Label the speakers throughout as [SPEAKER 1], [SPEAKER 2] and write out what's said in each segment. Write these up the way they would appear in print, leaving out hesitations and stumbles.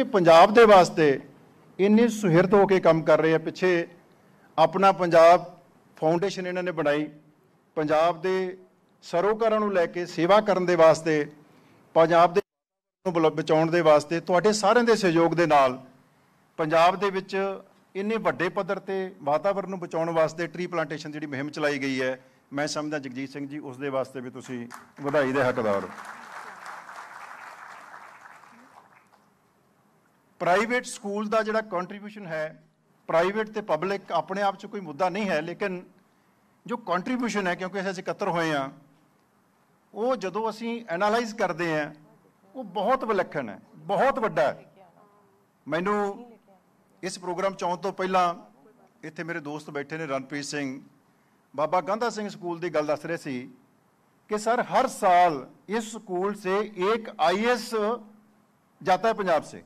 [SPEAKER 1] पंजाब दे वास्ते इन्नी सुहिरद होकर काम कर रहे हैं। पिछे अपना पंजाब फाउंडेशन इन्होंने बनाई, पंजाब के सरोकारां नूं लैके सेवा करन दे वास्ते, पंजाब दे बचाउण दे वास्ते तुहाडे सारिਆਂ ਦੇ सहयोग ਦੇ ਨਾਲ पंजाब दे विच इन्ने वड्डे पद्धर ते वातावरण नूं बचाउण वास्ते ट्री प्लांटेशन जिहड़ी मुहिम चलाई गई है, मैं समझदा जगजीत सिंह जी उस दे वास्ते भी तुसीं वधाई दे हकदार हो। प्राइवेट स्कूल का जिहड़ा कंट्रीब्यूशन है, प्राइवेट तो पब्लिक अपने आप च कोई मुद्दा नहीं है, लेकिन जो कंट्रीब्यूशन है, क्योंकि असीं इकट्ठे होए हैं, वो जदों असीं एनालाइज करते हैं वो बहुत विलक्षण है, बहुत वड्डा है। मैनू इस प्रोग्राम च आउण तो पहला इत्थे मेरे दोस्त बैठे ने रणप्रीत सिंह, बाबा गांधा सिंह स्कूल की गल दस रहे सी कि सर हर साल इस स्कूल से एक IAS जाता है पंजाब से,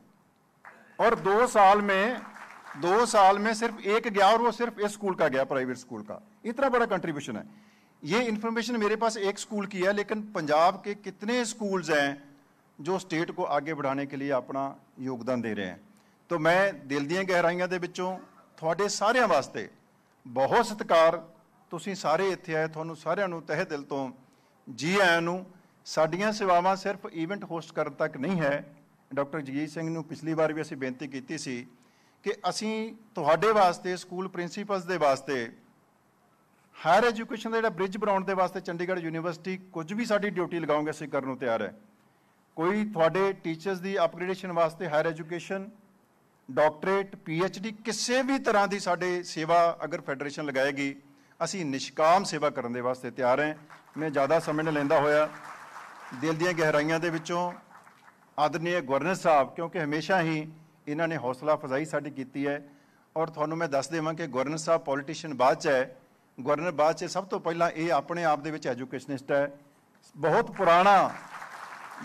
[SPEAKER 1] और 2 साल में सिर्फ एक गया, और वो सिर्फ इस स्कूल का गया, प्राइवेट स्कूल का। इतना बड़ा कंट्रीब्यूशन है। ये इन्फॉर्मेशन मेरे पास एक स्कूल की है, लेकिन पंजाब के कितने स्कूल्स हैं जो स्टेट को आगे बढ़ाने के लिए अपना योगदान दे रहे हैं। तो मैं दिल दी गहराइयां दे विचों तुहाडे सारिਆਂ वास्ते बहुत सत्कार, तुसीं सारे इत्थे आए, तुहानूं सारिਆਂ नूं तहे दिल तो जी आयां नूं। साडीਆਂ सेवावां सिर्फ ईवेंट होस्ट करन तक नहीं है। डॉक्टर जगजीत सिंह नूं पिछली बार भी असीं बेनती कीती सी कि असीं तुहाडे वास्ते, स्कूल प्रिंसीपल्स दे वास्ते, हायर एजुकेशन का जिहड़ा ब्रिज बनाउण दे वास्ते चंडीगढ़ यूनीवर्सिटी कुछ भी साडी ड्यूटी लगाओगे असीं करन नूं तैयार है। कोई तुहाडे टीचर्स की अपग्रेडेशन वास्ते हायर एजुकेशन, डॉक्टरेट, PhD किसी भी तरह की साडे सेवा अगर फैडरेशन लगाएगी, असीं निष्काम सेवा करने दे वास्ते तैयार हैं। मैं ज़्यादा समय नहीं लैंदा होया दिल दी गहराइयां दे विचों आदरणीय गवर्नर साहब, क्योंकि हमेशा ही इन्होंने हौसला अफजाई साडी कीती है, और तुहानूं मैं दस देवां कि गवर्नर साहब पॉलिटिशियन बाद च है, गवर्नर बाद च सब तो पहला ये अपने आप दे विच एजुकेशनिस्ट है। बहुत पुराना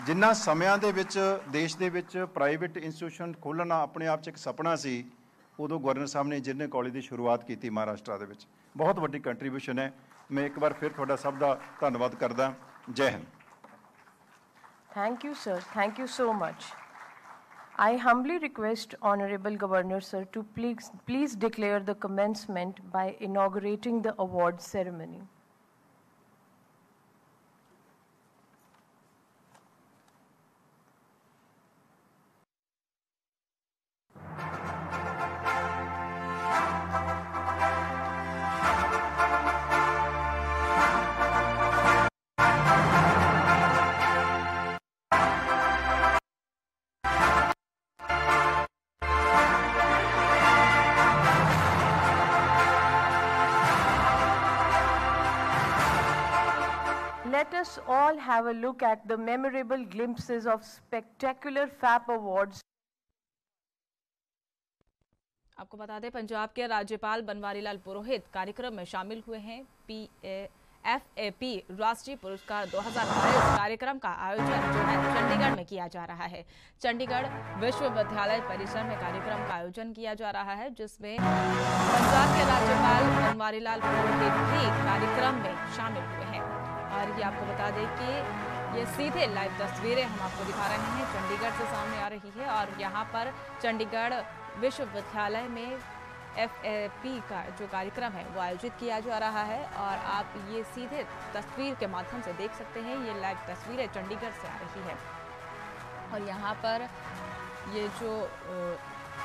[SPEAKER 1] जिन्ना समयां दे विच देश दे विच प्राइवेट इंस्टीट्यूशन खोलना अपने आप च एक सपना सी, उदों गवर्नर साहब ने इंजीनियरिंग कॉलेज की शुरुआत की महाराष्ट्र दे विच। बहुत वड्डी कंट्रीब्यूशन है। मैं एक बार फिर तुहाडा सब दा धन्नवाद करदा। जय Hind.
[SPEAKER 2] Thank you, sir. Thank you so much. I humbly request Honorable Governor, sir, to please declare the commencement by inaugurating the award ceremony. Let us all have a look at the memorable glimpses of spectacular FAP awards.
[SPEAKER 3] आपको बता दें, पंजाब के राज्यपाल बनवारी लाल पुरोहित कार्यक्रम में शामिल हुए हैं। FAP राष्ट्रीय पुरस्कार 2022 कार्यक्रम का आयोजन जो है चंडीगढ़ में किया जा रहा है। चंडीगढ़ विश्वविद्यालय परिसर में कार्यक्रम का आयोजन किया जा रहा है, जिसमें पंजाब के राज्यपाल बनवारी लाल पुरोहित भी कार्यक्रम में शामिल हुए हैं। और ये आपको बता दें कि ये सीधे लाइव तस्वीरें हम आपको दिखा रहे हैं, चंडीगढ़ से सामने आ रही है। और यहाँ पर चंडीगढ़ विश्वविद्यालय में FAP का जो कार्यक्रम है वो आयोजित किया जा रहा है, और आप ये सीधे तस्वीर के माध्यम से देख सकते हैं। ये लाइव तस्वीरें चंडीगढ़ से आ रही है, और यहाँ पर ये जो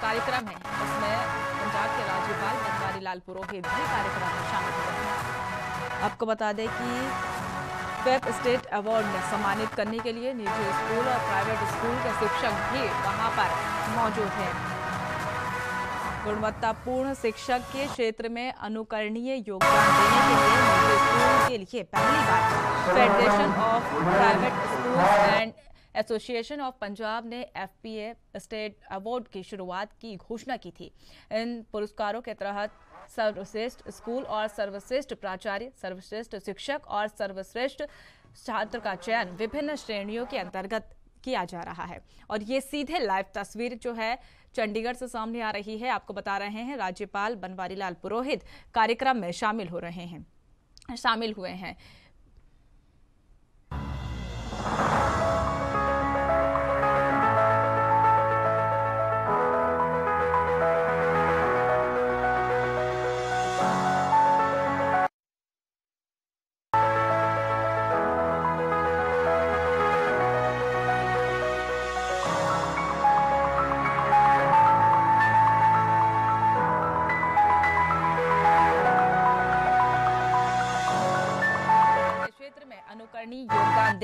[SPEAKER 3] कार्यक्रम है उसमें पंजाब के राज्यपाल बनवारी लाल पुरोहित भी कार्यक्रम में शामिल हुए हैं। आपको बता दें कि FAP स्टेट अवार्ड में सम्मानित करने के लिए निजी स्कूल और प्राइवेट स्कूल के शिक्षक भी वहां पर मौजूद हैं। गुणवत्तापूर्ण शिक्षक के क्षेत्र में अनुकरणीय योगदान देने के लिए निजी स्कूल के लिए पहली बार federation of private school and association of Punjab ने FPA स्टेट अवार्ड की शुरुआत की घोषणा की थी। इन पुरस्कारों के तहत सर्वश्रेष्ठ स्कूल और सर्वश्रेष्ठ प्राचार्य, सर्वश्रेष्ठ शिक्षक और सर्वश्रेष्ठ छात्र का चयन विभिन्न श्रेणियों के अंतर्गत किया जा रहा है। और ये सीधे लाइव तस्वीर जो है चंडीगढ़ से सामने आ रही है। आपको बता रहे हैं राज्यपाल बनवारी लाल पुरोहित कार्यक्रम में शामिल हुए हैं।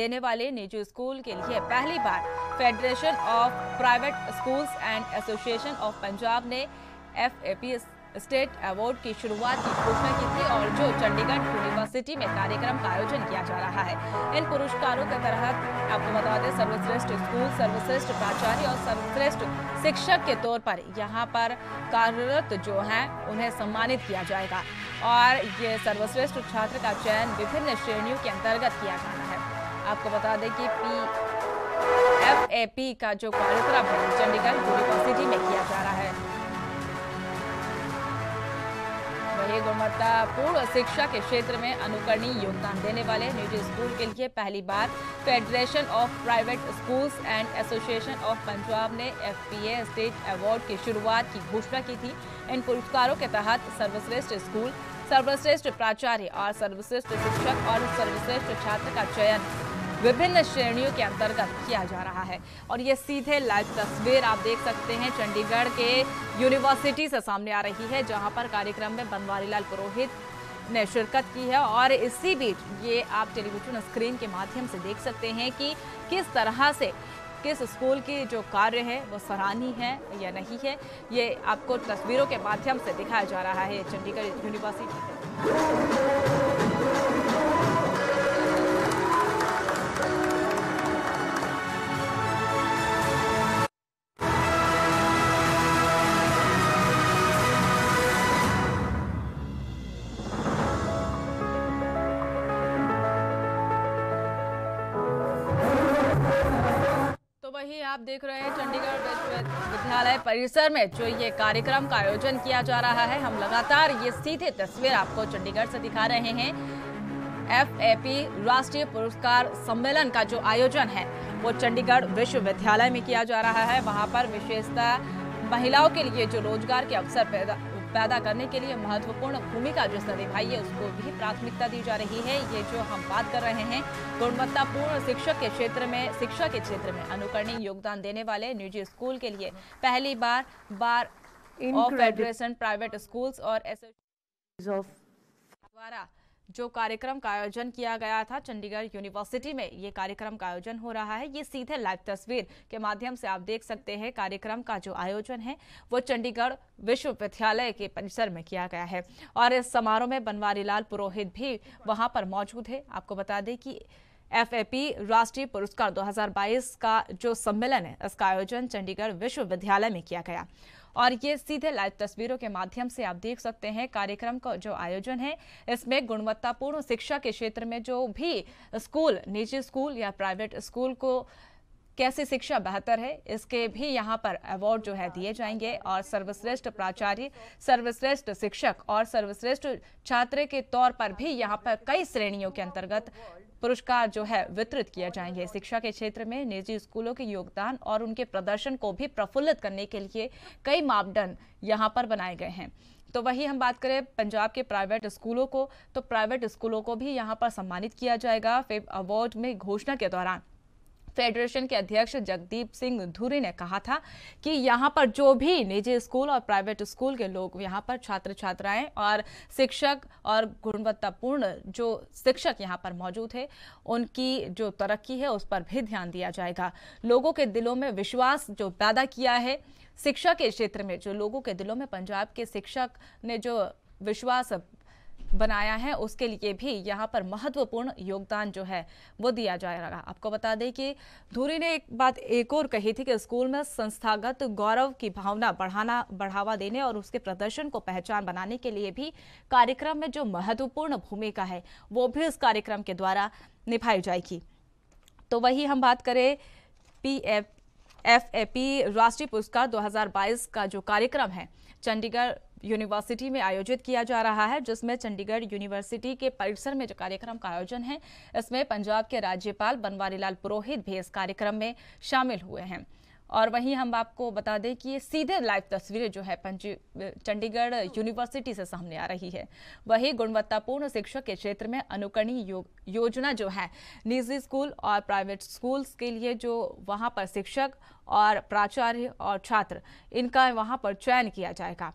[SPEAKER 3] देने वाले निजी स्कूल के लिए पहली बार federation of private schools and association of Punjab ने FAP स्टेट अवार्ड की शुरुआत की घोषणा की थी और जो चंडीगढ़ यूनिवर्सिटी में कार्यक्रम का आयोजन किया जा रहा है। इन पुरस्कारों के तहत आपको बता दें, सर्वश्रेष्ठ स्कूल, सर्वश्रेष्ठ प्राचार्य और सर्वश्रेष्ठ शिक्षक के तौर पर यहाँ पर कार्यरत जो हैं उन्हें सम्मानित किया जाएगा और ये सर्वश्रेष्ठ छात्र का चयन विभिन्न श्रेणियों के अंतर्गत किया जाना है। आपको बता दें कि FAP का जो कार्यक्रम है चंडीगढ़ यूनिवर्सिटी में किया जा रहा है। वही गुणवत्तापूर्ण शिक्षा के क्षेत्र में अनुकरणीय योगदान देने वाले निजी स्कूल के लिए पहली बार federation of private schools and association of Punjab ने FPA स्टेट अवार्ड की शुरुआत की घोषणा की थी। इन पुरस्कारों के तहत सर्वश्रेष्ठ स्कूल, सर्वश्रेष्ठ प्राचार्य और सर्वश्रेष्ठ शिक्षक और सर्वश्रेष्ठ छात्र का चयन विभिन्न श्रेणियों के अंतर्गत किया जा रहा है। और ये सीधे लाइव तस्वीर आप देख सकते हैं चंडीगढ़ के यूनिवर्सिटी से सामने आ रही है, जहां पर कार्यक्रम में बनवारी लाल पुरोहित ने शिरकत की है। और इसी बीच ये आप टेलीविजन स्क्रीन के माध्यम से देख सकते हैं कि किस तरह से किस स्कूल की जो कार्य है वो सराहनीय है या नहीं है, ये आपको तस्वीरों के माध्यम से दिखाया जा रहा है चंडीगढ़ यूनिवर्सिटी। वही आप देख रहे हैं चंडीगढ़ विश्वविद्यालय परिसर में जो ये कार्यक्रम का आयोजन किया जा रहा है। हम लगातार ये सीधे तस्वीर आपको चंडीगढ़ से दिखा रहे हैं। FAP राष्ट्रीय पुरस्कार सम्मेलन का जो आयोजन है वो चंडीगढ़ विश्वविद्यालय में किया जा रहा है। वहां पर विशेषतः महिलाओं के लिए जो रोजगार के अवसर पैदा करने के लिए महत्वपूर्ण भूमिका जिसने निभाई है उसको भी प्राथमिकता दी जा रही है। ये जो हम बात कर रहे हैं गुणवत्तापूर्ण शिक्षा के क्षेत्र में अनुकरणीय योगदान देने वाले निजी स्कूल के लिए पहली बार ऑफ फेडरेशन प्राइवेट स्कूल्स और एसोसिएशन द्वारा जो कार्यक्रम का आयोजन किया गया था चंडीगढ़ यूनिवर्सिटी में, ये कार्यक्रम का आयोजन हो रहा है। ये सीधे लाइव तस्वीर के माध्यम से आप देख सकते हैं। कार्यक्रम का जो आयोजन है वो चंडीगढ़ विश्वविद्यालय के परिसर में किया गया है और इस समारोह में बनवारी लाल पुरोहित भी वहां पर मौजूद है। आपको बता दें कि FAP राष्ट्रीय पुरस्कार 2022 का जो सम्मेलन है इसका आयोजन चंडीगढ़ विश्वविद्यालय में किया गया और ये सीधे लाइव तस्वीरों के माध्यम से आप देख सकते हैं। कार्यक्रम का जो आयोजन है इसमें गुणवत्तापूर्ण शिक्षा के क्षेत्र में जो भी स्कूल, निजी स्कूल या प्राइवेट स्कूल को कैसे शिक्षा बेहतर है इसके भी यहाँ पर अवार्ड जो है दिए जाएंगे और सर्वश्रेष्ठ प्राचार्य, सर्वश्रेष्ठ शिक्षक और सर्वश्रेष्ठ छात्र के तौर पर भी यहाँ पर कई श्रेणियों के अंतर्गत पुरस्कार जो है वितरित किए जाएंगे। शिक्षा के क्षेत्र में निजी स्कूलों के योगदान और उनके प्रदर्शन को भी प्रफुल्लित करने के लिए कई मापदंड यहाँ पर बनाए गए हैं। तो वही हम बात करें पंजाब के प्राइवेट स्कूलों को, तो प्राइवेट स्कूलों को भी यहाँ पर सम्मानित किया जाएगा। FAP अवार्ड में घोषणा के दौरान फेडरेशन के अध्यक्ष जगदीप सिंह धूरी ने कहा था कि यहाँ पर जो भी निजी स्कूल और प्राइवेट स्कूल के लोग यहाँ पर छात्र छात्राएं और शिक्षक और गुणवत्तापूर्ण जो शिक्षक यहाँ पर मौजूद है उनकी जो तरक्की है उस पर भी ध्यान दिया जाएगा। लोगों के दिलों में विश्वास जो पैदा किया है शिक्षा के क्षेत्र में, जो लोगों के दिलों में पंजाब के शिक्षक ने जो विश्वास बनाया है उसके लिए भी यहाँ पर महत्वपूर्ण योगदान जो है वो दिया जाएगा। आपको बता दें कि धूरी ने एक बात एक और कही थी कि स्कूल में संस्थागत गौरव की भावना बढ़ावा देने और उसके प्रदर्शन को पहचान बनाने के लिए भी कार्यक्रम में जो महत्वपूर्ण भूमिका है वो भी इस कार्यक्रम के द्वारा निभाई जाएगी। तो वही हम बात करें FAP राष्ट्रीय पुरस्कार 2022 का जो कार्यक्रम है चंडीगढ़ यूनिवर्सिटी में आयोजित किया जा रहा है, जिसमें चंडीगढ़ यूनिवर्सिटी के परिसर में जो कार्यक्रम का आयोजन है इसमें पंजाब के राज्यपाल बनवारी लाल पुरोहित भी इस कार्यक्रम में शामिल हुए हैं। और वहीं हम आपको बता दें कि ये सीधे लाइव तस्वीरें जो है चंडीगढ़ यूनिवर्सिटी से सामने आ रही है। वही गुणवत्तापूर्ण शिक्षा के क्षेत्र में अनुकरणीय योजना जो है निजी स्कूल और प्राइवेट स्कूल्स के लिए जो वहां पर शिक्षक और प्राचार्य और छात्र इनका वहां पर चयन किया जाएगा।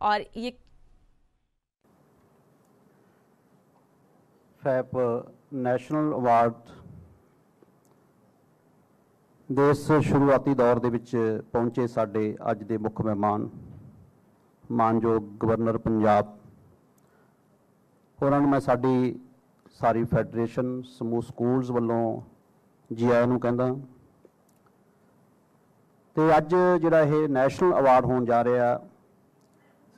[SPEAKER 3] और ये
[SPEAKER 4] FAP नेशनल अवार्ड ਦੇ ਇਸ ਸ਼ੁਰੂਆਤੀ ਦੌਰ ਦੇ ਵਿੱਚ ਪਹੁੰਚੇ ਸਾਡੇ ਅੱਜ ਦੇ ਮੁੱਖ ਮਹਿਮਾਨ ਮਾਨਯੋਗ ਗਵਰਨਰ ਪੰਜਾਬ, ਉਹਨਾਂ ਨੂੰ ਮੈਂ ਸਾਡੀ ਸਾਰੀ ਫੈਡਰੇਸ਼ਨ ਸਮੂਹ ਸਕੂਲਸ ਵੱਲੋਂ ਜੀ ਆਇਆਂ ਨੂੰ ਕਹਿੰਦਾ। ਤੇ ਅੱਜ ਜਿਹੜਾ ਇਹ ਨੈਸ਼ਨਲ ਅਵਾਰਡ ਹੋਣ ਜਾ ਰਿਹਾ,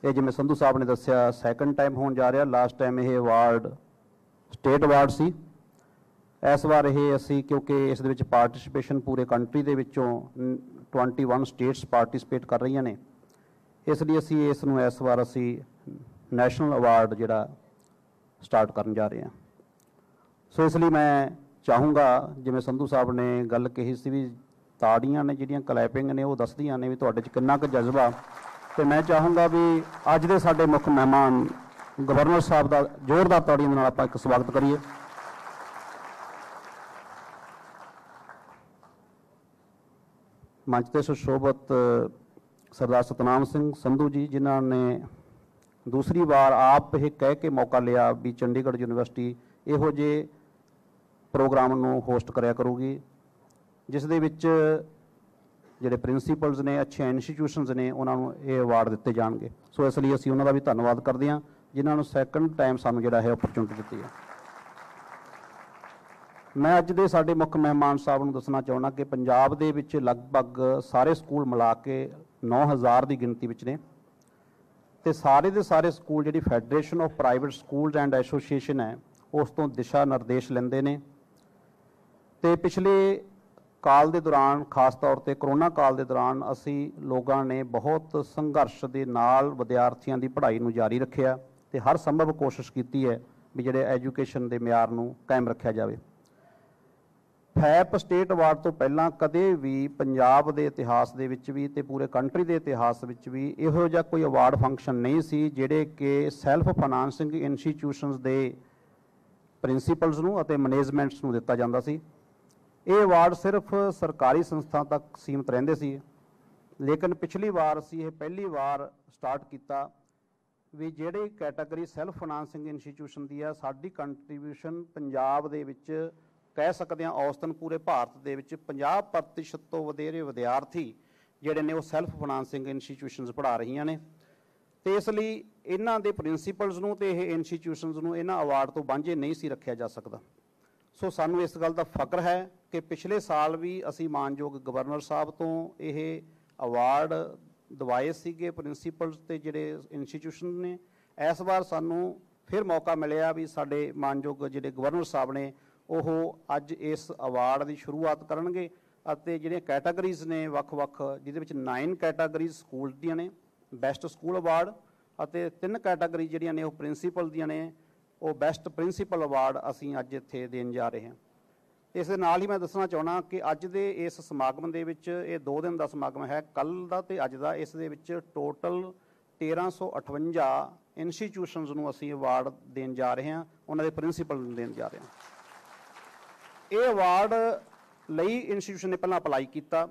[SPEAKER 4] ਇਹ ਜਿਵੇਂ ਸੰਧੂ ਸਾਹਿਬ ਨੇ ਦੱਸਿਆ ਸੈਕੰਡ ਟਾਈਮ ਹੋਣ ਜਾ ਰਿਹਾ। ਲਾਸਟ ਟਾਈਮ ਇਹ ਅਵਾਰਡ ਸਟੇਟ ਅਵਾਰਡ ਸੀ। ਇਸ ਵਾਰ ਇਹ ਅਸੀਂ ਕਿਉਂਕਿ ਇਸ ਦੇ ਵਿੱਚ ਪਾਰਟਿਸਿਪੇਸ਼ਨ ਪੂਰੇ ਕੰਟਰੀ ਦੇ ਵਿੱਚੋਂ 21 ਸਟੇਟਸ ਪਾਰਟਿਸਿਪੇਟ ਕਰ ਰਹੀਆਂ ਨੇ, ਇਸ ਲਈ ਅਸੀਂ ਇਸ ਨੂੰ ਇਸ ਵਾਰ ਅਸੀਂ ਨੈਸ਼ਨਲ ਅਵਾਰਡ ਜਿਹੜਾ ਸਟਾਰਟ ਕਰਨ ਜਾ ਰਹੇ ਹਾਂ। ਸੋ ਇਸ ਲਈ ਮੈਂ ਚਾਹੂੰਗਾ, ਜਿਵੇਂ ਸੰਧੂ ਸਾਹਿਬ ਨੇ ਗੱਲ ਕਹੀ ਸੀ ਵੀ ਤਾੜੀਆਂ ਨੇ ਜਿਹੜੀਆਂ ਕਲੈਪਿੰਗ ਨੇ ਉਹ ਦੱਸਦੀਆਂ ਨੇ ਵੀ ਤੁਹਾਡੇ 'ਚ ਕਿੰਨਾ ਕੁ ਜਜ਼ਬਾ, ਤੇ ਮੈਂ ਚਾਹੂੰਗਾ ਵੀ ਅੱਜ ਦੇ ਸਾਡੇ ਮੁੱਖ ਮਹਿਮਾਨ ਗਵਰਨਰ ਸਾਹਿਬ ਦਾ ਜ਼ੋਰਦਾਰ ਤਾੜੀਆਂ ਦੇ ਨਾਲ ਆਪਾਂ ਇੱਕ ਸਵਾਗਤ ਕਰੀਏ। ਮੰਚ 'ਤੇ ਸੁਸ਼ੋਭਤ ਸਰਦਾਰ ਸਤਨਾਮ ਸਿੰਘ ਸੰਧੂ ਜੀ, ਜਿਨ੍ਹਾਂ ਨੇ ਦੂਸਰੀ ਵਾਰ ਆਪ ਇਹ ਕਹਿ ਕੇ ਮੌਕਾ ਲਿਆ ਵੀ ਚੰਡੀਗੜ੍ਹ ਯੂਨੀਵਰਸਿਟੀ ਇਹੋ ਜਿਹੇ ਪ੍ਰੋਗਰਾਮ ਨੂੰ ਹੋਸਟ ਕਰਿਆ ਕਰੂਗੀ ਜਿਸ ਦੇ ਵਿੱਚ ਜਿਹੜੇ ਪ੍ਰਿੰਸੀਪਲਸ ਨੇ, ਅੱਛੇ ਇੰਸਟੀਟਿਊਸ਼ਨਸ ਨੇ, ਉਹਨਾਂ ਨੂੰ ਇਹ ਅਵਾਰਡ ਦਿੱਤੇ ਜਾਣਗੇ। ਸੋ ਇਸ ਲਈ ਅਸੀਂ ਉਹਨਾਂ ਦਾ ਵੀ ਧੰਨਵਾਦ ਕਰਦੇ ਹਾਂ ਜਿਨ੍ਹਾਂ ਨੂੰ ਸੈਕੰਡ ਟਾਈਮ ਸਾਨੂੰ ਜਿਹੜਾ ਹੈ ਓਪਰਚੁਨਿਟੀ ਦਿੱਤੀ ਹੈ। ਮੈਂ ਅੱਜ ਦੇ ਸਾਡੇ ਮੁੱਖ ਮਹਿਮਾਨ ਸਾਹਿਬ ਨੂੰ ਦੱਸਣਾ ਚਾਹੁੰਦਾ ਕਿ ਪੰਜਾਬ ਦੇ ਵਿੱਚ ਲਗਭਗ ਸਾਰੇ ਸਕੂਲ ਮਿਲਾ ਕੇ 9000 ਦੀ ਗਿਣਤੀ ਵਿੱਚ ਨੇ, ਤੇ ਸਾਰੇ ਦੇ ਸਾਰੇ ਸਕੂਲ ਜਿਹੜੀ federation of private schools and association ਹੈ ਉਸ ਤੋਂ ਦਿਸ਼ਾ ਨਿਰਦੇਸ਼ ਲੈਂਦੇ ਨੇ। ਤੇ ਪਿਛਲੇ ਕਾਲ ਦੇ ਦੌਰਾਨ, ਖਾਸ ਤੌਰ ਤੇ ਕਰੋਨਾ ਕਾਲ ਦੇ ਦੌਰਾਨ, ਅਸੀਂ ਲੋਕਾਂ ਨੇ ਬਹੁਤ ਸੰਘਰਸ਼ ਦੇ ਨਾਲ ਵਿਦਿਆਰਥੀਆਂ ਦੀ ਪੜ੍ਹਾਈ ਨੂੰ ਜਾਰੀ ਰੱਖਿਆ ਤੇ ਹਰ ਸੰਭਵ ਕੋਸ਼ਿਸ਼ ਕੀਤੀ ਹੈ ਵੀ ਜਿਹੜੇ ਐਜੂਕੇਸ਼ਨ ਦੇ ਮਿਆਰ ਨੂੰ ਕਾਇਮ ਰੱਖਿਆ ਜਾਵੇ। ਫੈਪ ਸਟੇਟ ਅਵਾਰਡ ਤੋਂ ਪਹਿਲਾਂ ਕਦੇ ਵੀ ਪੰਜਾਬ ਦੇ ਇਤਿਹਾਸ ਦੇ ਵਿੱਚ ਵੀ ਤੇ ਪੂਰੇ ਕੰਟਰੀ ਦੇ ਇਤਿਹਾਸ ਵਿੱਚ ਵੀ ਇਹੋ ਜਿਹਾ ਕੋਈ ਅਵਾਰਡ ਫੰਕਸ਼ਨ ਨਹੀਂ ਸੀ ਜਿਹੜੇ ਕਿ ਸੈਲਫ ਫਾਈਨਾਂਸਿੰਗ ਇੰਸਟੀਟਿਊਸ਼ਨਸ ਦੇ ਪ੍ਰਿੰਸੀਪਲਸ ਨੂੰ ਅਤੇ ਮੈਨੇਜਮੈਂਟਸ ਨੂੰ ਦਿੱਤਾ ਜਾਂਦਾ ਸੀ। ਇਹ ਅਵਾਰਡ ਸਿਰਫ ਸਰਕਾਰੀ ਸੰਸਥਾ ਤੱਕ ਸੀਮਿਤ ਰਹਿੰਦੇ ਸੀ, ਲੇਕਿਨ ਪਿਛਲੀ ਵਾਰ ਅਸੀਂ ਇਹ ਪਹਿਲੀ ਵਾਰ ਸਟਾਰਟ ਕੀਤਾ ਵੀ ਜਿਹੜੀ ਕੈਟਾਗਰੀ ਸੈਲਫ ਫਾਈਨਾਂਸਿੰਗ ਇੰਸਟੀਟਿਊਸ਼ਨ ਦੀ ਆ, ਸਾਡੀ ਕੰਟਰੀਬਿਊਸ਼ਨ ਪੰਜਾਬ ਦੇ ਵਿੱਚ ਕਹਿ ਸਕਦੇ ਹਾਂ ਔਸਤਨ ਪੂਰੇ ਭਾਰਤ ਦੇ ਵਿੱਚ 50% ਤੋਂ ਵਧੇਰੇ ਵਿਦਿਆਰਥੀ ਜਿਹੜੇ ਨੇ ਉਹ ਸੈਲਫ ਫਾਈਨਾਂਸਿੰਗ ਇੰਸਟੀਟਿਊਸ਼ਨਸ ਪੜ੍ਹਾ ਰਹੀਆਂ ਨੇ। ਤੇ ਇਸ ਲਈ ਇਹਨਾਂ ਦੇ ਪ੍ਰਿੰਸੀਪਲਸ ਨੂੰ ਤੇ ਇਹ ਇੰਸਟੀਟਿਊਸ਼ਨਸ ਨੂੰ ਇਹਨਾਂ ਅਵਾਰਡ ਤੋਂ ਵਾਂਝੇ ਨਹੀਂ ਸੀ ਰੱਖਿਆ ਜਾ ਸਕਦਾ। ਸੋ ਸਾਨੂੰ ਇਸ ਗੱਲ ਦਾ ਫਖਰ ਹੈ ਕਿ ਪਿਛਲੇ ਸਾਲ ਵੀ ਅਸੀਂ ਮਾਨਯੋਗ ਗਵਰਨਰ ਸਾਹਿਬ ਤੋਂ ਇਹ ਅਵਾਰਡ ਦਿਵਾਏ ਸੀਗੇ ਪ੍ਰਿੰਸੀਪਲਸ ਤੇ ਜਿਹੜੇ ਇੰਸਟੀਟਿਊਸ਼ਨ ਨੇ। ਇਸ ਵਾਰ ਸਾਨੂੰ ਫਿਰ ਮੌਕਾ ਮਿਲਿਆ ਵੀ ਸਾਡੇ ਮਾਨਯੋਗ ਜਿਹੜੇ ਗਵਰਨਰ ਸਾਹਿਬ ਨੇ ਉਹ ਅੱਜ ਇਸ ਅਵਾਰਡ ਦੀ ਸ਼ੁਰੂਆਤ ਕਰਨਗੇ ਅਤੇ ਜਿਹੜੀਆਂ ਕੈਟਾਗਰੀਜ਼ ਨੇ ਵੱਖ-ਵੱਖ, ਜਿਹਦੇ ਵਿੱਚ 9 ਕੈਟਾਗਰੀਜ਼ ਸਕੂਲ ਦੀਆਂ ਨੇ, ਬੈਸਟ ਸਕੂਲ ਅਵਾਰਡ, ਅਤੇ 3 ਕੈਟਾਗਰੀ ਜਿਹੜੀਆਂ ਨੇ ਉਹ ਪ੍ਰਿੰਸੀਪਲ ਦੀਆਂ ਨੇ, ਉਹ ਬੈਸਟ ਪ੍ਰਿੰਸੀਪਲ ਅਵਾਰਡ ਅਸੀਂ ਅੱਜ ਇੱਥੇ ਦੇਣ ਜਾ ਰਹੇ ਹਾਂ। ਇਸ ਦੇ ਨਾਲ ਹੀ ਮੈਂ ਦੱਸਣਾ ਚਾਹੁੰਦਾ ਕਿ ਅੱਜ ਦੇ ਇਸ ਸਮਾਗਮ ਦੇ ਵਿੱਚ, ਇਹ 2 ਦਿਨ ਦਾ ਸਮਾਗਮ ਹੈ, ਕੱਲ੍ਹ ਦਾ ਤੇ ਅੱਜ ਦਾ, ਇਸ ਦੇ ਵਿੱਚ ਟੋਟਲ 1358 ਇੰਸਟੀਟਿਊਸ਼ਨਸ ਨੂੰ ਅਸੀਂ ਅਵਾਰਡ ਦੇਣ ਜਾ ਰਹੇ ਹਾਂ, ਉਹਨਾਂ ਦੇ ਪ੍ਰਿੰਸੀਪਲ ਨੂੰ ਦੇਣ ਜਾ ਰਹੇ ਹਾਂ। ਇਹ ਅਵਾਰਡ ਲਈ ਇੰਸਟੀਟਿਊਸ਼ਨ ਨੇ ਪਹਿਲਾਂ ਅਪਲਾਈ ਕੀਤਾ,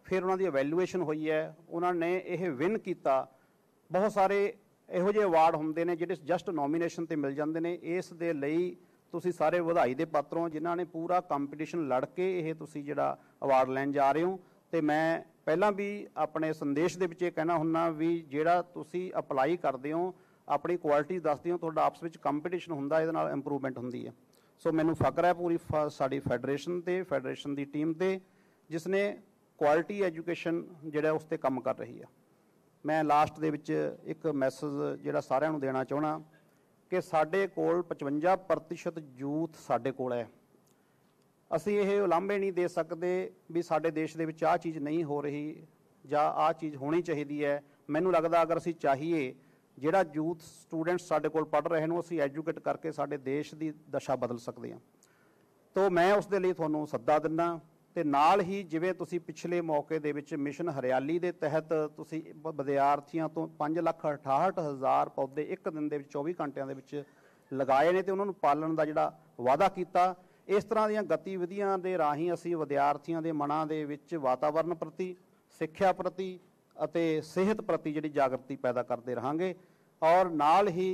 [SPEAKER 4] ਫਿਰ ਉਹਨਾਂ ਦੀ ਇਵੈਲੂਏਸ਼ਨ ਹੋਈ ਹੈ, ਉਹਨਾਂ ਨੇ ਇਹ ਵਿਨ ਕੀਤਾ। ਬਹੁਤ ਸਾਰੇ ਇਹੋ ਜਿਹੇ ਅਵਾਰਡ ਹੁੰਦੇ ਨੇ ਜਿਹੜੇ ਜਸਟ ਨੋਮੀਨੇਸ਼ਨ 'ਤੇ ਮਿਲ ਜਾਂਦੇ ਨੇ। ਇਸ ਦੇ ਲਈ ਤੁਸੀਂ ਸਾਰੇ ਵਧਾਈ ਦੇ ਪਾਤਰ ਹੋ ਜਿਨ੍ਹਾਂ ਨੇ ਪੂਰਾ ਕੰਪੀਟੀਸ਼ਨ ਲੜ ਕੇ ਇਹ ਤੁਸੀਂ ਜਿਹੜਾ ਅਵਾਰਡ ਲੈਣ ਜਾ ਰਹੇ ਹੋ। ਅਤੇ ਮੈਂ ਪਹਿਲਾਂ ਵੀ ਆਪਣੇ ਸੰਦੇਸ਼ ਦੇ ਵਿੱਚ ਇਹ ਕਹਿਣਾ ਹੁੰਦਾ ਵੀ ਜਿਹੜਾ ਤੁਸੀਂ ਅਪਲਾਈ ਕਰਦੇ ਹੋ, ਆਪਣੀ ਕੁਆਲਿਟੀ ਦੱਸਦੇ ਹੋ, ਤੁਹਾਡਾ ਆਪਸ ਵਿੱਚ ਕੰਪੀਟੀਸ਼ਨ ਹੁੰਦਾ, ਇਹਦੇ ਨਾਲ ਇੰਪਰੂਵਮੈਂਟ ਹੁੰਦੀ ਹੈ। ਸੋ ਮੈਨੂੰ ਫਖਰ ਹੈ ਪੂਰੀ ਸਾਡੀ ਫੈਡਰੇਸ਼ਨ ਤੇ, ਫੈਡਰੇਸ਼ਨ ਦੀ ਟੀਮ ਤੇ, ਜਿਸ ਨੇ ਕੁਆਲਿਟੀ ਐਜੂਕੇਸ਼ਨ ਜਿਹੜਾ ਉਸ 'ਤੇ ਕੰਮ ਕਰ ਰਹੀ ਆ। ਮੈਂ ਲਾਸਟ ਦੇ ਵਿੱਚ ਇੱਕ ਮੈਸੇਜ ਜਿਹੜਾ ਸਾਰਿਆਂ ਨੂੰ ਦੇਣਾ ਚਾਹੁੰਦਾ ਕਿ ਸਾਡੇ ਕੋਲ 55% ਯੂਥ ਸਾਡੇ ਕੋਲ ਹੈ। ਅਸੀਂ ਇਹ ਉਲਾਂਭੇ ਨਹੀਂ ਦੇ ਸਕਦੇ ਵੀ ਸਾਡੇ ਦੇਸ਼ ਦੇ ਵਿੱਚ ਆਹ ਚੀਜ਼ ਨਹੀਂ ਹੋ ਰਹੀ ਜਾਂ ਆਹ ਚੀਜ਼ ਹੋਣੀ ਚਾਹੀਦੀ ਹੈ। ਮੈਨੂੰ ਲੱਗਦਾ ਅਗਰ ਅਸੀਂ ਚਾਹੀਏ, ਜਿਹੜਾ ਯੂਥ ਸਟੂਡੈਂਟਸ ਸਾਡੇ ਕੋਲ ਪੜ੍ਹ ਰਹੇ ਨੂੰ ਅਸੀਂ ਐਜੂਕੇਟ ਕਰਕੇ ਸਾਡੇ ਦੇਸ਼ ਦੀ ਦਸ਼ਾ ਬਦਲ ਸਕਦੇ ਹਾਂ। ਤੋ ਮੈਂ ਉਸ ਦੇ ਲਈ ਤੁਹਾਨੂੰ ਸੱਦਾ ਦਿੰਦਾ। ਤੇ ਨਾਲ ਹੀ ਜਿਵੇਂ ਤੁਸੀਂ ਪਿਛਲੇ ਮੌਕੇ ਦੇ ਵਿੱਚ ਮਿਸ਼ਨ ਹਰਿਆਲੀ ਦੇ ਤਹਿਤ ਤੁਸੀਂ ਵਿਦਿਆਰਥੀਆਂ ਤੋਂ 5,68,000 ਪੌਦੇ ਇੱਕ ਦਿਨ ਦੇ ਵਿੱਚ 24 ਘੰਟਿਆਂ ਦੇ ਵਿੱਚ ਲਗਾਏ ਨੇ ਤੇ ਉਹਨਾਂ ਨੂੰ ਪਾਲਣ ਦਾ ਜਿਹੜਾ ਵਾਅਦਾ ਕੀਤਾ, ਇਸ ਤਰ੍ਹਾਂ ਦੀਆਂ ਗਤੀਵਿਧੀਆਂ ਦੇ ਰਾਹੀਂ ਅਸੀਂ ਵਿਦਿਆਰਥੀਆਂ ਦੇ ਮਨਾਂ ਦੇ ਵਿੱਚ ਵਾਤਾਵਰਨ ਪ੍ਰਤੀ, ਸਿੱਖਿਆ ਪ੍ਰਤੀ ਅਤੇ ਸਿਹਤ ਪ੍ਰਤੀ ਜਿਹੜੀ ਜਾਗਰਤੀ ਪੈਦਾ ਕਰਦੇ ਰਹਾਂਗੇ। ਔਰ ਨਾਲ ਹੀ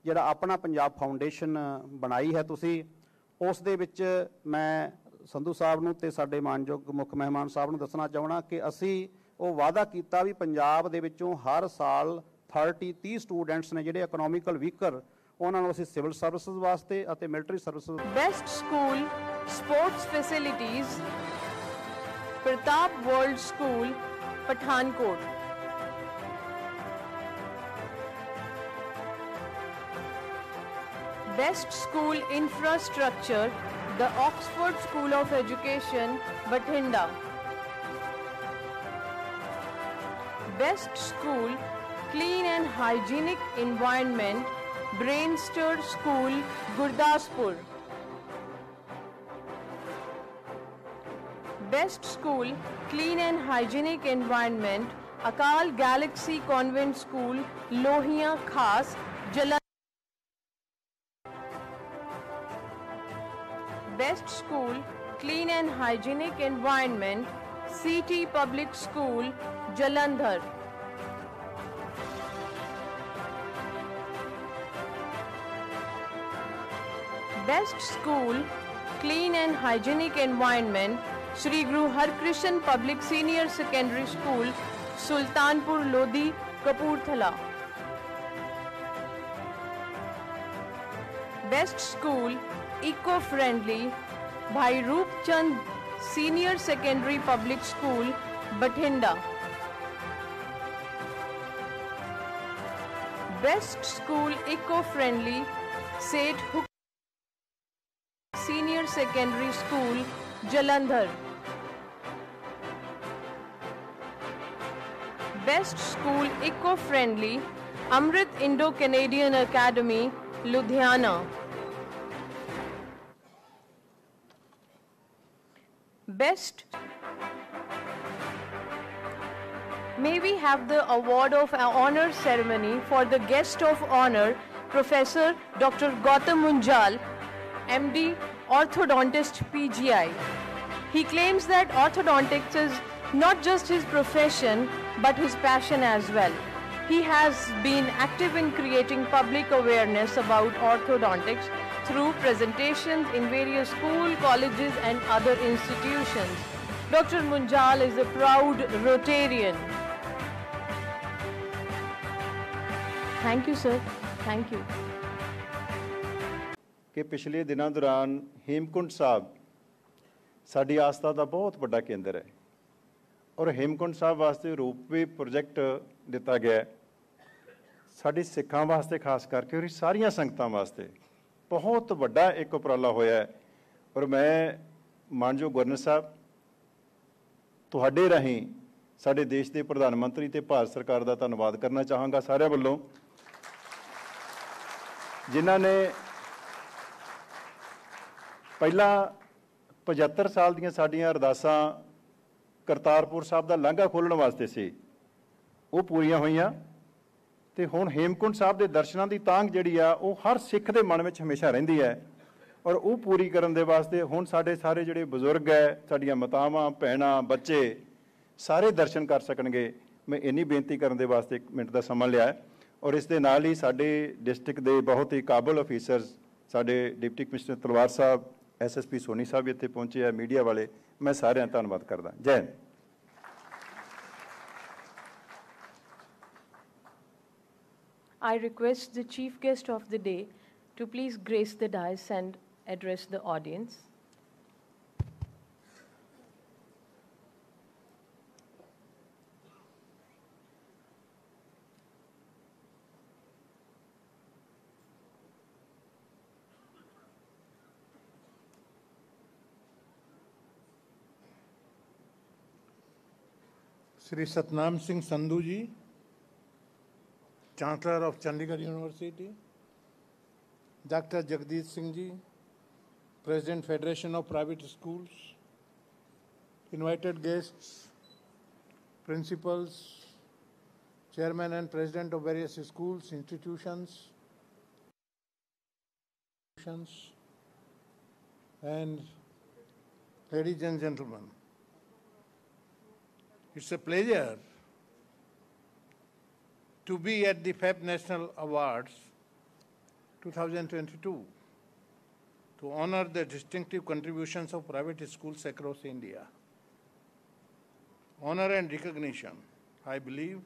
[SPEAKER 4] ਜਿਹੜਾ ਆਪਣਾ ਪੰਜਾਬ ਫਾਊਂਡੇਸ਼ਨ ਬਣਾਈ ਹੈ ਤੁਸੀਂ, ਉਸ ਦੇ ਵਿੱਚ ਮੈਂ ਸੰਧੂ ਸਾਹਿਬ ਨੂੰ ਤੇ ਸਾਡੇ ਮਾਨਯੋਗ ਮੁੱਖ ਮਹਿਮਾਨ ਸਾਹਿਬ ਨੂੰ ਦੱਸਣਾ ਚਾਹਣਾ ਕਿ ਅਸੀਂ ਉਹ ਵਾਅਦਾ ਕੀਤਾ ਵੀ ਪੰਜਾਬ ਦੇ ਵਿੱਚੋਂ ਹਰ ਸਾਲ 30 ਸਟੂਡੈਂਟਸ ਨੇ ਜਿਹੜੇ ਇਕਨੋਮਿਕਲ ਵੀਕਰ ਉਹਨਾਂ ਨੂੰ ਅਸੀਂ ਸਿਵਲ ਸਰਵਿਸਿਜ਼ ਵਾਸਤੇ ਅਤੇ military services.
[SPEAKER 2] Best school sports facilities Pratap world school Pathankot. Best school infrastructure, the Oxford School of Education, Bathinda. Best school, clean and hygienic environment, Brainstir School, Gurdaspur. Best school, clean and hygienic environment, Akal Galaxy Convent School, Lohia Khas, Jalandhar. Best school, clean and hygienic environment, CT Public School, Jalandhar. Best school, clean and hygienic environment, Shri Guru Harkrishan Public Senior Secondary School, Sultanpur Lodi, Kapurthala. Best school, eco-friendly, Bhai Roop Chand Senior Secondary Public School, Bathinda. Best school, eco-friendly, Seth Hook Senior Secondary School, Jalandhar. Best school, eco-friendly, Amrit Indo-Canadian Academy, Ludhiana. Best. May we have the award of honor ceremony for the guest of honor, Professor Dr. Gautam Munjal, MD, orthodontist, PGI. He claims that orthodontics is not just his profession but his passion as well. He has been active in creating public awareness about orthodontics through presentations in various schools, colleges and other institutions. Dr. Munjal is a proud Rotarian. Thank you, sir. Thank you.
[SPEAKER 1] ਕਿ ਪਿਛਲੇ ਦਿਨਾਂ ਦੌਰਾਨ ਹੇਮਕੁੰਟ ਸਾਹਿਬ ਸਾਡੀ ਆਸਥਾ ਦਾ ਬਹੁਤ ਵੱਡਾ ਕੇਂਦਰ ਹੈ ਔਰ ਹੇਮਕੁੰਟ ਸਾਹਿਬ ਵਾਸਤੇ ਰੋਪਵੇ ਪ੍ਰੋਜੈਕਟ ਦਿੱਤਾ ਗਿਆ ਹੈ। ਸਾਡੀ ਸਿੱਖਾਂ ਵਾਸਤੇ ਖਾਸ ਕਰਕੇ ਔਰ ਸਾਰੀਆਂ ਸੰਗਤਾਂ ਵਾਸਤੇ ਬਹੁਤ ਵੱਡਾ ਇੱਕ ਉਪਰਾਲਾ ਹੋਇਆ ਹੈ ਔਰ ਮੈਂ ਮਾਨਯੋਗ ਗਵਰਨਰ ਸਾਹਿਬ ਤੁਹਾਡੇ ਰਾਹੀਂ ਸਾਡੇ ਦੇਸ਼ ਦੇ ਪ੍ਰਧਾਨ ਮੰਤਰੀ ਤੇ ਭਾਰਤ ਸਰਕਾਰ ਦਾ ਧੰਨਵਾਦ ਕਰਨਾ ਚਾਹਾਂਗਾ ਸਾਰਿਆਂ ਵੱਲੋਂ ਜਿਨ੍ਹਾਂ ਨੇ ਪਹਿਲਾਂ 75 ਸਾਲ ਦੀਆਂ ਸਾਡੀਆਂ ਅਰਦਾਸਾਂ ਕਰਤਾਰਪੁਰ ਸਾਹਿਬ ਦਾ ਲਾਂਘਾ ਖੋਲ੍ਹਣ ਵਾਸਤੇ ਸੀ ਉਹ ਪੂਰੀਆਂ ਹੋਈਆਂ ਤੇ ਹੁਣ ਹੇਮਕੁੰਟ ਸਾਹਿਬ ਦੇ ਦਰਸ਼ਨਾਂ ਦੀ ਤਾਂਘ ਜਿਹੜੀ ਆ ਉਹ ਹਰ ਸਿੱਖ ਦੇ ਮਨ ਵਿੱਚ ਹਮੇਸ਼ਾ ਰਹਿੰਦੀ ਹੈ ਔਰ ਉਹ ਪੂਰੀ ਕਰਨ ਦੇ ਵਾਸਤੇ ਹੁਣ ਸਾਡੇ ਸਾਰੇ ਜਿਹੜੇ ਬਜ਼ੁਰਗ ਹੈ ਸਾਡੀਆਂ ਮਾਤਾਵਾਂ ਭੈਣਾਂ ਬੱਚੇ ਸਾਰੇ ਦਰਸ਼ਨ ਕਰ ਸਕਣਗੇ। ਮੈਂ ਇੰਨੀ ਬੇਨਤੀ ਕਰਨ ਦੇ ਵਾਸਤੇ 1 ਮਿੰਟ ਦਾ ਸਮਾਂ ਲਿਆ ਔਰ ਇਸ ਦੇ ਨਾਲ ਹੀ ਸਾਡੇ ਡਿਸਟ੍ਰਿਕਟ ਦੇ ਬਹੁਤ ਹੀ ਕਾਬਲ ਅਫੀਸਰਸ ਸਾਡੇ ਡਿਪਟੀ ਕਮਿਸ਼ਨਰ ਤਲਵਾਰ ਸਾਹਿਬ SSP ਸੋਨੀ ਸਾਹਿਬ ਵੀ ਇੱਥੇ ਪਹੁੰਚੇ ਆ ਮੀਡੀਆ ਵਾਲੇ ਮੈਂ ਸਾਰਿਆਂ ਦਾ ਧੰਨਵਾਦ ਕਰਦਾ। ਜੈ Hind.
[SPEAKER 2] I request the chief guest of the day to please grace the dais and address the audience.
[SPEAKER 5] Shri Satnam Singh Sandhu ji, Chancellor of Chandigarh University, Dr. Jagdish Singh ji, President Federation of Private Schools, invited guests, principals, chairman and president of various schools, institutions, and ladies and gentlemen. It's a pleasure to be at the FAP National Awards 2022. to honor the distinctive contributions of private schools across India. Honor and recognition, I believe,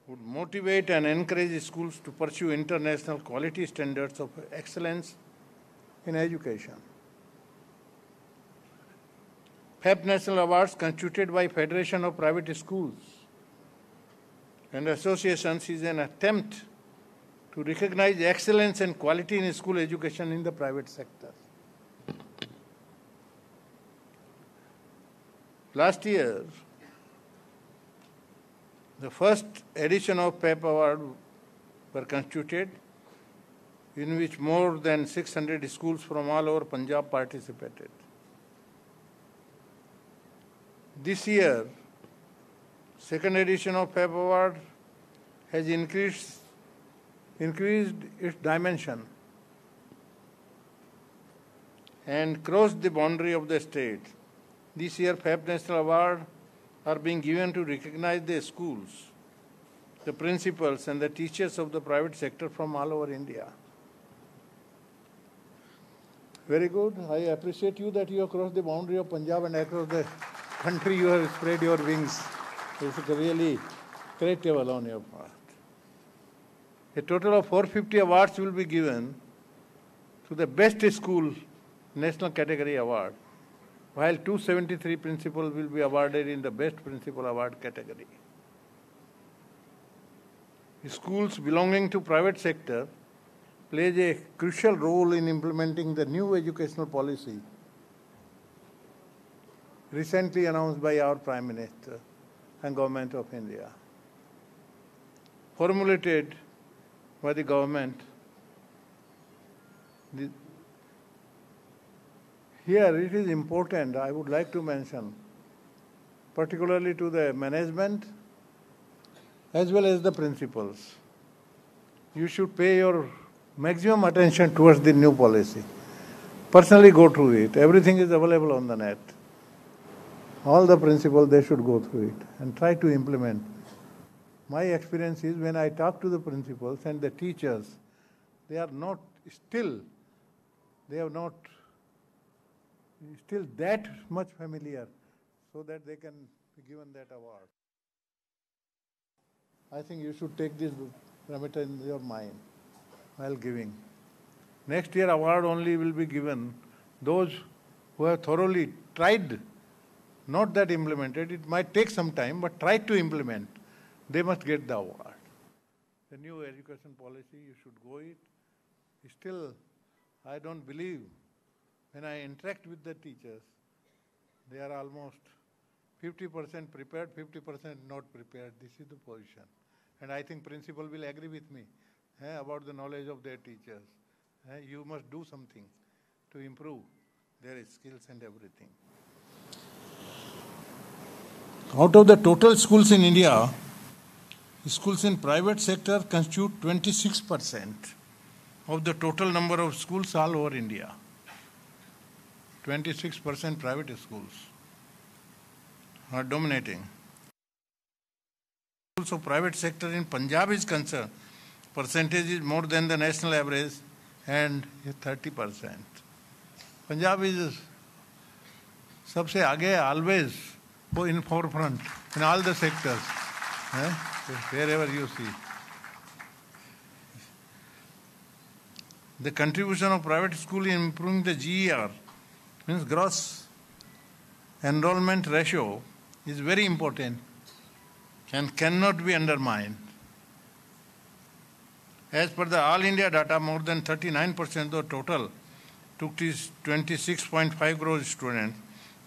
[SPEAKER 5] would motivate and encourage schools to pursue international quality standards of excellence in education. FAP National Awards, constituted by Federation of Private Schools and Associations, is an attempt to recognize excellence and quality in school education in the private sector. Last year, the first edition of FAP Award were constituted, in which more than 600 schools from all over Punjab participated. This year, second edition of FAP Award has increased its dimension and crossed the boundary of the state. This year, FAP National Award are being given to recognize the schools, the principals and the teachers of the private sector from all over India. Very good. I appreciate you that you have crossed the boundary of Punjab and across the country you have spread your wings. It's really creditable on your part. A total of 450 awards will be given to the best school national category award, while 273 principals will be awarded in the Best Principal Award category. Schools belonging to private sector plays a crucial role in implementing the new educational policy recently announced by our Prime Minister and Government of India. Formulated by the government, here it is important, I would like to mention, particularly to the management as well as the principals. You should pay your maximum attention towards the new policy. Personally go through it. Everything is available on the net. All the principals, they should go through it and try to implement. My experience is when I talk to the principals and the teachers, they are not still that much familiar so that they can be given that award. I think you should take this parameter in your mind while giving. Next year award only will be given those who have thoroughly tried, not that implemented. It might take some time, but try to implement. They must get the award. The new education policy, you should go it. Still, I don't believe, when I interact with the teachers, they are almost 50% prepared, 50% not prepared. This is the position. And I think principal will agree with me about the knowledge of their teachers. You must do something to improve their skills and everything. Out of the total schools in India, schools in private sector constitute 26% of the total number of schools all over India. 26% private schools are dominating. Schools of private sector in Punjab is concerned, percentage is more than the national average and 30%. Punjab is सबसे आगे, always in forefront in all the sectors, wherever you see. The contribution of private school in improving the GER, means gross enrollment ratio, is very important and cannot be undermined. As per the All India data, more than 39% of the total 26.5 crore students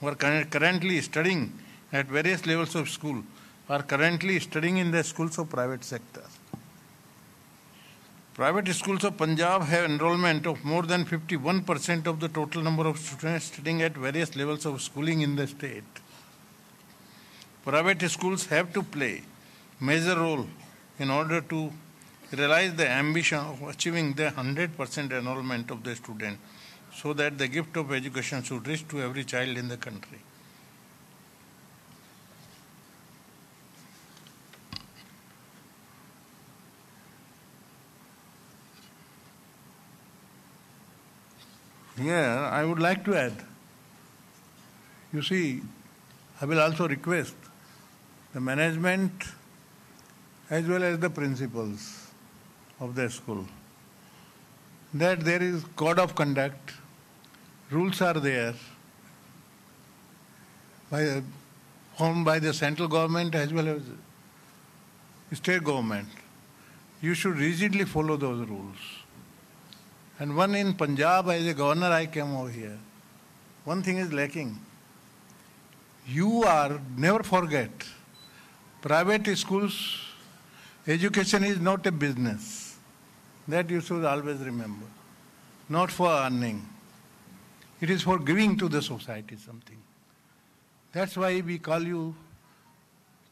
[SPEAKER 5] who are currently studying at various levels of school are currently studying in the schools of private sector. Private schools of Punjab have enrollment of more than 51% of the total number of students studying at various levels of schooling in the state. Private schools have to play major role in order to realize the ambition of achieving the 100% enrollment of the student, so that the gift of education should reach to every child in the country. Here, I would like to add, you see, I will also request the management as well as the principals of the school that there is code of conduct, rules are there, formed by the central government as well as state government. You should rigidly follow those rules. And one in Punjab, as a governor, I came over here. One thing is lacking. Never forget, private schools, education is not a business. That you should always remember. Not for earning. It is for giving to the society something. That's why we call you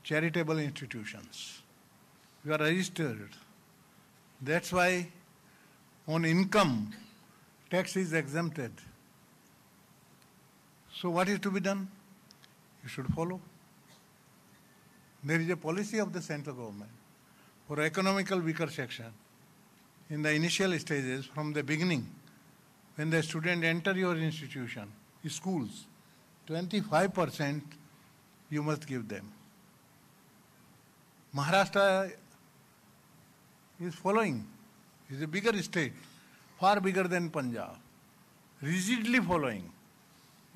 [SPEAKER 5] charitable institutions. You are registered. That's why on income, tax is exempted. So what is to be done? You should follow. There is a policy of the central government for economical weaker section. In the initial stages, from the beginning, when the student enter your institution, schools, 25% you must give them. Maharashtra is following. It is a bigger state, far bigger than Punjab. Rigidly following,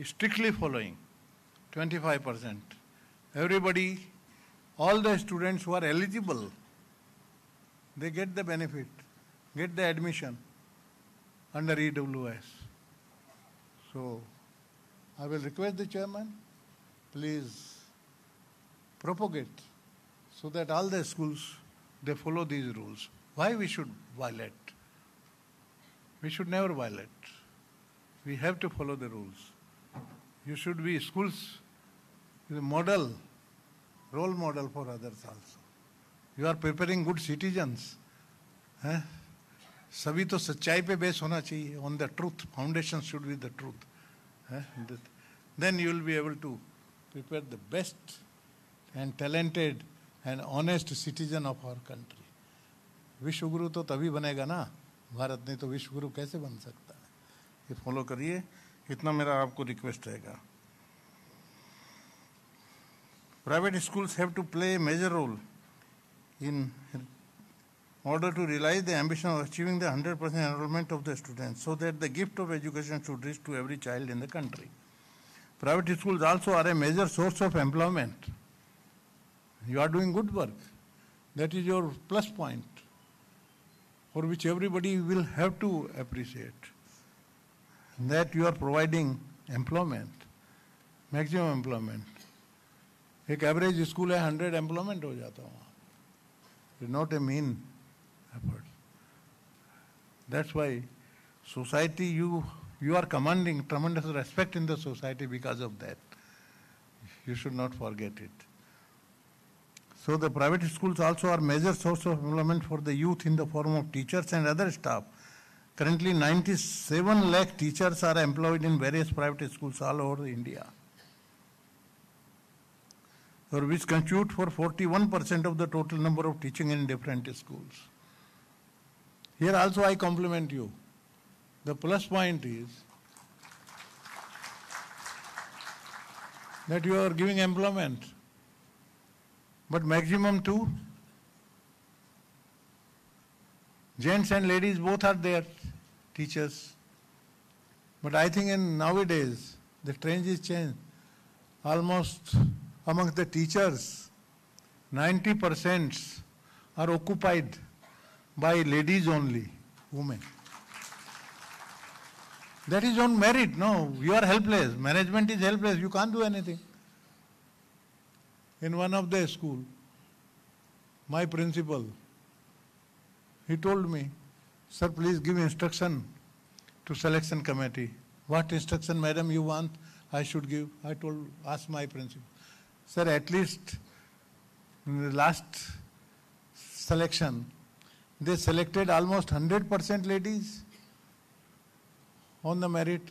[SPEAKER 5] strictly following, 25%. Everybody, all the students who are eligible, they get the benefit, get the admission under EWS. So, I will request the chairman, please propagate so that all the schools, they follow these rules. Why we should violate? We should never violate. We have to follow the rules. You should be schools, the model, role model for others also. You are preparing good citizens. सभी तो सच्चाई पे base होना चाहिए. On the truth, foundation should be the truth. Then you will be able to prepare the best and talented and honest citizen of our country. विश्व गुरु तो तभी बनेगा ना, भारत नहीं तो विश्व गुरु कैसे बन सकता है? ये फॉलो करिए, इतना मेरा आपको रिक्वेस्ट रहेगा. Private schools have to play a major role in order to realize the ambition of achieving the 100% enrollment of the students, so that the gift of education should reach to every child in the country. Private schools also are a major source of employment. You are doing good work. That is your plus point, for which everybody will have to appreciate. That you are providing employment, maximum employment. एक average school है 100 employment हो जाता वहाँ. It's not a mean effort. That's why society, you are commanding tremendous respect in the society because of that. You should not forget it. So the private schools also are major source of employment for the youth in the form of teachers and other staff. Currently 97 lakh teachers are employed in various private schools all over India, or which constitute for 41% of the total number of teaching in different schools. Here also I compliment you. The plus point is that you are giving employment, but maximum to gents and ladies both are there, teachers. But I think in nowadays the trend is changed. Almost among the teachers, 90% are occupied by ladies only, women. That is on merit. No, you are helpless. Management is helpless. You can't do anything. In one of the school, my principal, he told me, sir, please give instruction to selection committee. What instruction, madam, you want I should give? I asked my principal. Sir, at least in the last selection, they selected almost 100% ladies on the merit.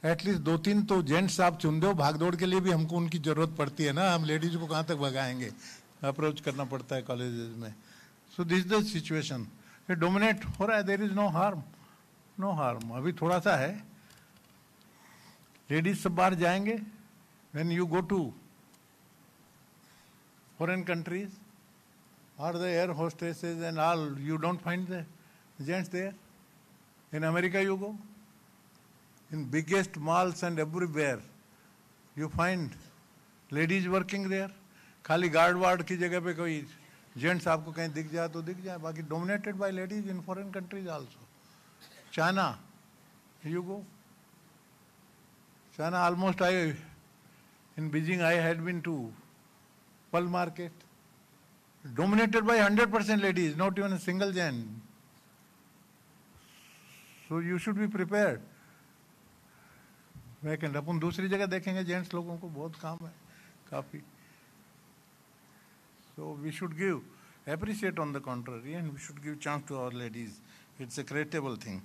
[SPEAKER 5] At least 2-3 तो gents आप चुन दो. भागदौड़ के लिए भी हमको उनकी जरूरत पड़ती है ना. हम लेडीज को कहाँ तक भगाएंगे? अप्रोच करना पड़ता है कॉलेजेस में. So this is the situation. ये डोमिनेट हो रहा है. There is no harm. No harm. अभी थोड़ा सा है, लेडीज सब बाहर जाएंगे? When you go to foreign countries, or the air hostesses and all, you don't find the gents there. In America you go, in biggest malls and everywhere, you find ladies working there. खाली guard ward की जगह पे कोई gents आपको कहीं दिख जाए तो दिख जाए, बाकी dominated by ladies in foreign countries also. China, you go. China, almost in Beijing I had been to Pearl Market, dominated by 100% ladies, not even a single gent. So you should be prepared. Vacant अपन दूसरी जगह देखेंगे gents लोगों को बहुत काम है काफी. So we should appreciate on the contrary, and we should give chance to our ladies. It's a creditable thing.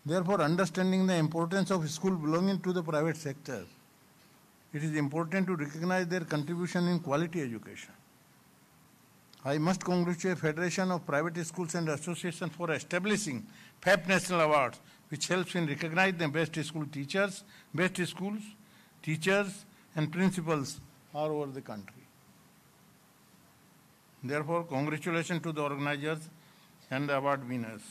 [SPEAKER 5] Therefore, understanding the importance of school belonging to the private sector, it is important to recognize their contribution in quality education. I must congratulate Federation of Private Schools and Association for establishing FAP National Awards, which helps in recognizing the best schools, teachers and principals all over the country. Therefore, congratulations to the organizers and the award winners.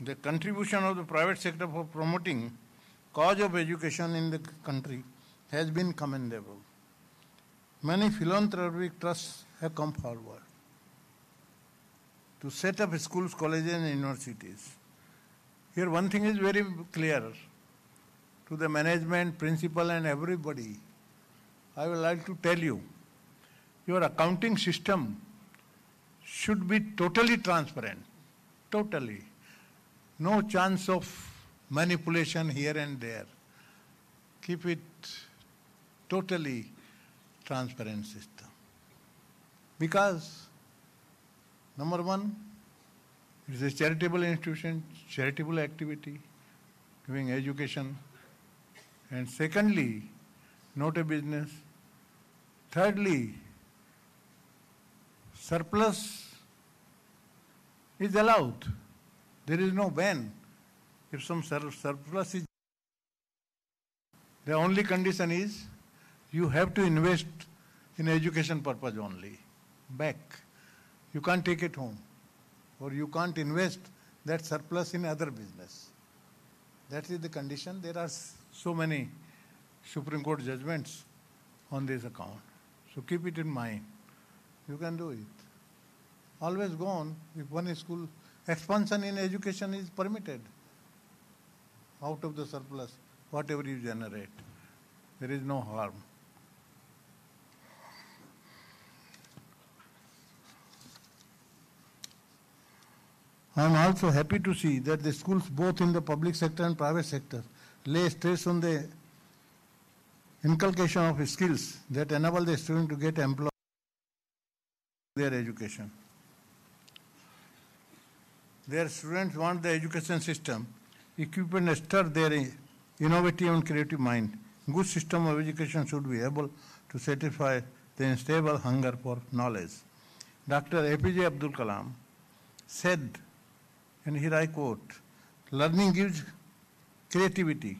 [SPEAKER 5] The contribution of the private sector for promoting cause of education in the country has been commendable. Many philanthropic trusts have come forward to set up schools, colleges and universities. Here one thing is very clear to the management, principal and everybody. I would like to tell you, your accounting system should be totally transparent, totally. No chance of manipulation here and there. Keep it totally transparent system. Because, number one, it is a charitable institution, charitable activity, giving education. And secondly, not a business. Thirdly, surplus is allowed. There is no ban. If some surplus is, the only condition is you have to invest in education purpose only, back. You can't take it home, or you can't invest that surplus in other business. That is the condition. There are so many Supreme Court judgments on this account. So keep it in mind. You can do it. Always go on. If one school, expansion in education is permitted out of the surplus, whatever you generate. There is no harm. I am also happy to see that the schools both in the public sector and private sector lay stress on the inculcation of skills that enable the student to get employed in their education. Their students want the education system equip and stir their innovative and creative mind. Good system of education should be able to satisfy the unstable hunger for knowledge. Dr. APJ Abdul Kalam said, and here I quote, "Learning gives creativity,